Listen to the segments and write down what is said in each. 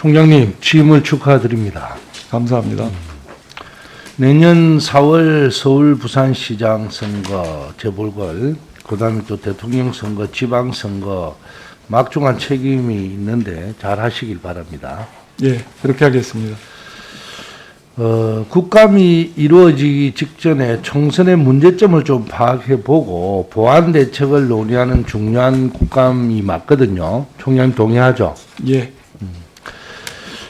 총장님 취임을 축하드립니다. 감사합니다. 내년 4월 서울 부산시장 선거 재보궐, 그다음에 또 대통령 선거, 지방선거 막중한 책임이 있는데 잘 하시길 바랍니다. 예, 그렇게 하겠습니다. 국감이 이루어지기 직전에 총선의 문제점을 좀 파악해보고 보완 대책을 논의하는 중요한 국감이 맞거든요. 총장님 동의하죠? 예,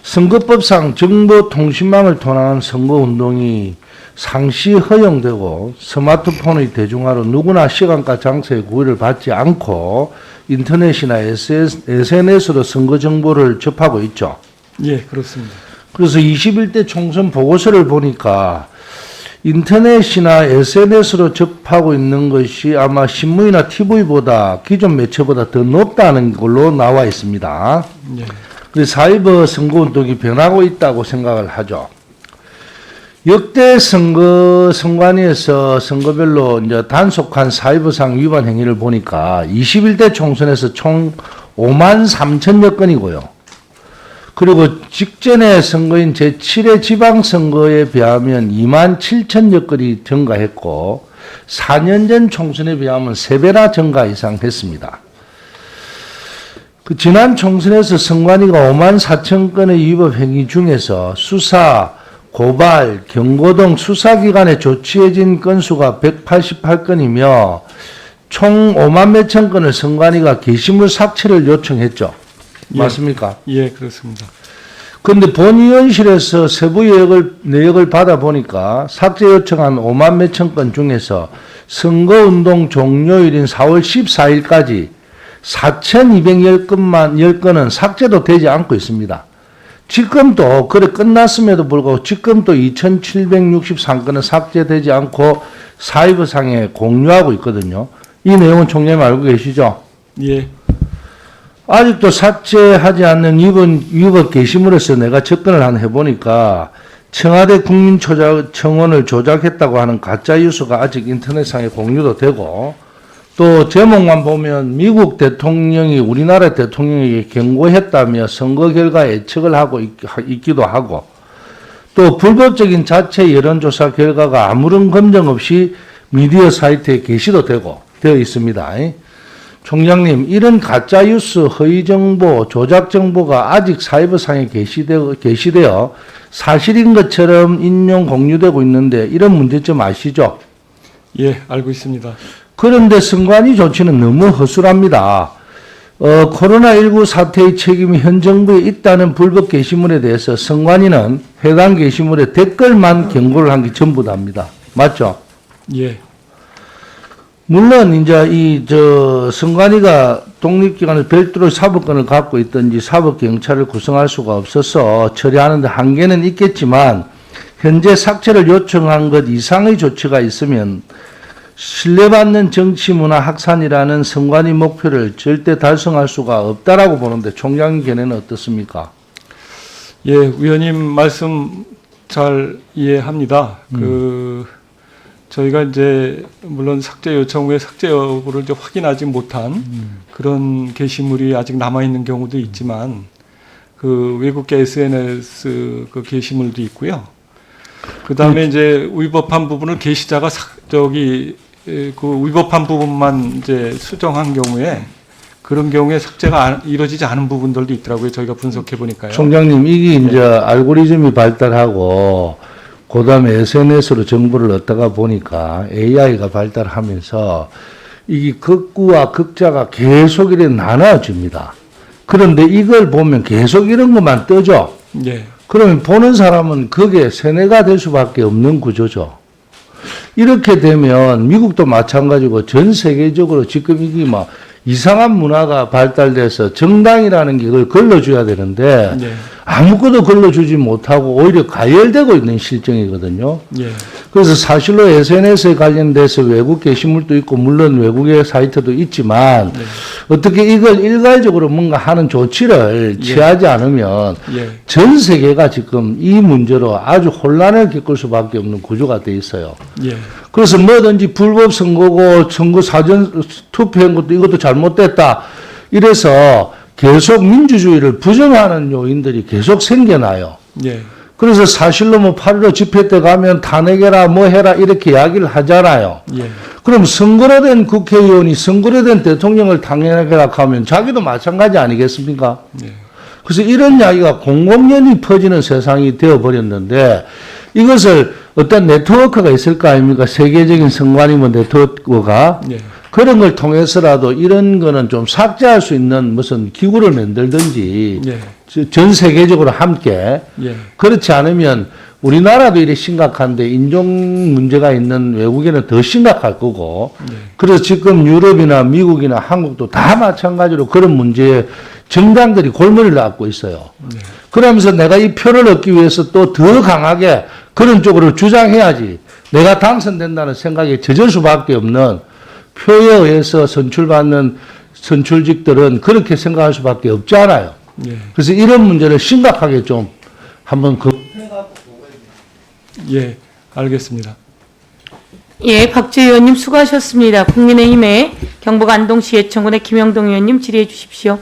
선거법상 정보통신망을 통한 선거운동이 상시 허용되고 스마트폰의 대중화로 누구나 시간과 장소의 구애를 받지 않고 인터넷이나 SNS로 선거 정보를 접하고 있죠. 예, 그렇습니다. 그래서 21대 총선 보고서를 보니까 인터넷이나 SNS로 접하고 있는 것이 아마 신문이나 TV보다 기존 매체보다 더 높다는 걸로 나와 있습니다. 예, 그래서 사이버 선거운동이 변하고 있다고 생각을 하죠. 역대 선관위에서 선거별로 이제 단속한 사이버상 위반 행위를 보니까 21대 총선에서 총 5만 3천여 건이고요. 그리고 직전의 선거인 제7회 지방선거에 비하면 2만 7천여 건이 증가했고 4년 전 총선에 비하면 3배나 증가 이상 했습니다. 그 지난 총선에서 선관위가 5만 4천 건의 위법 행위 중에서 수사, 고발, 경고 등 수사기관에 조치해진 건수가 188건이며 총 5만 몇천 건을 선관위가 게시물 삭제를 요청했죠. 예. 맞습니까? 예, 그렇습니다. 그런데 본의원실에서 세부 내역을 받아보니까 삭제 요청한 5만 몇천 건 중에서 선거운동 종료일인 4월 14일까지 4,210건은 삭제도 되지 않고 있습니다. 지금도 그래 끝났음에도 불구하고 지금도 2,763건은 삭제되지 않고 사이버상에 공유하고 있거든요. 이 내용은 총장님 알고 계시죠? 예, 아직도 삭제하지 않는 위법 게시물에서 내가 접근을 해보니까 청와대 국민청원을 조작했다고 하는 가짜 뉴스가 아직 인터넷상에 공유도 되고 또 제목만 보면 미국 대통령이 우리나라 대통령에게 경고했다며 선거 결과에 예측을 하고 있기도 하고 또 불법적인 자체 여론조사 결과가 아무런 검증 없이 미디어 사이트에 게시도 되어 있습니다. 총장님, 이런 가짜뉴스, 허위정보, 조작정보가 아직 사이버상에 게시되어 사실인 것처럼 인용, 공유되고 있는데 이런 문제점 아시죠? 예, 알고 있습니다. 그런데 선관위 조치는 너무 허술합니다. 코로나19 사태의 책임이 현 정부에 있다는 불법 게시물에 대해서 선관위는 해당 게시물에 댓글만 경고를 한 게 전부답니다. 맞죠? 예, 물론 이제 선관위가 독립기관을 별도로 사법권을 갖고 있든지 사법경찰을 구성할 수가 없어서 처리하는 데 한계는 있겠지만 현재 삭제를 요청한 것 이상의 조치가 있으면 신뢰받는 정치문화 확산이라는 선관위 목표를 절대 달성할 수가 없다라고 보는데 총장님 견해는 어떻습니까? 예, 위원님 말씀 잘 이해합니다. 저희가 이제 물론 삭제 요청 후에 삭제 여부를 이제 확인하지 못한 그런 게시물이 아직 남아 있는 경우도 있지만 그 외국계 SNS 그 게시물도 있고요. 그 다음에 이제 위법한 부분을 게시자가 그 위법한 부분만 이제 수정한 경우에 그런 경우에 삭제가 이루어지지 않은 부분들도 있더라고요. 저희가 분석해 보니까요. 총장님, 이게 이제 알고리즘이 발달하고 그다음에 SNS로 정보를 얻다가 보니까 AI가 발달하면서 이게 극구와 극자가 계속 이렇게 나눠집니다. 그런데 이걸 보면 계속 이런 것만 뜨죠. 예. 그러면 보는 사람은 그게 세뇌가 될 수밖에 없는 구조죠. 이렇게 되면 미국도 마찬가지고 전 세계적으로 지금 이게 막 이상한 문화가 발달돼서 정당이라는 게 이걸 걸러줘야 되는데 예. 아무것도 걸러주지 못하고 오히려 가열되고 있는 실정이거든요. 예. 그래서 사실로 SNS에 관련돼서 외국 게시물도 있고 물론 외국의 사이트도 있지만 네. 어떻게 이걸 일괄적으로 뭔가 하는 조치를 예. 취하지 않으면 예. 전 세계가 지금 이 문제로 아주 혼란을 겪을 수밖에 없는 구조가 돼 있어요. 예. 그래서 뭐든지 불법 선거고 선거 사전 투표한 것도 이것도 잘못됐다. 이래서 계속 민주주의를 부정하는 요인들이 계속 생겨나요. 예. 그래서 사실로 뭐 8.15 집회 때 가면 탄핵해라 뭐 해라 이렇게 이야기를 하잖아요. 예. 그럼 선거로 된 국회의원이 선거로 된 대통령을 탄핵해라 하면 자기도 마찬가지 아니겠습니까? 예. 그래서 이런 이야기가 공공연히 퍼지는 세상이 되어버렸는데 이것을 어떤 네트워크가 있을 거 아닙니까? 세계적인 선관위원 네트워크가 예. 그런 걸 통해서라도 이런 거는 좀 삭제할 수 있는 무슨 기구를 만들든지 예. 전 세계적으로 함께 예. 그렇지 않으면 우리나라도 이래 심각한데 인종 문제가 있는 외국에는 더 심각할 거고 그래서 지금 유럽이나 미국이나 한국도 다 마찬가지로 그런 문제에 정당들이 골머리를 앓고 있어요. 그러면서 내가 이 표를 얻기 위해서 또 더 강하게 그런 쪽으로 주장해야지 내가 당선된다는 생각에 젖을 수밖에 없는 표에 의해서 선출받는 선출직들은 그렇게 생각할 수밖에 없잖아요. 예. 그래서 이런 문제를 심각하게 좀 한번 예. 알겠습니다. 예, 박주 의원님 수고하셨습니다. 국민의힘의 경북 안동시 예천군의 김영동 의원님 질의해 주십시오.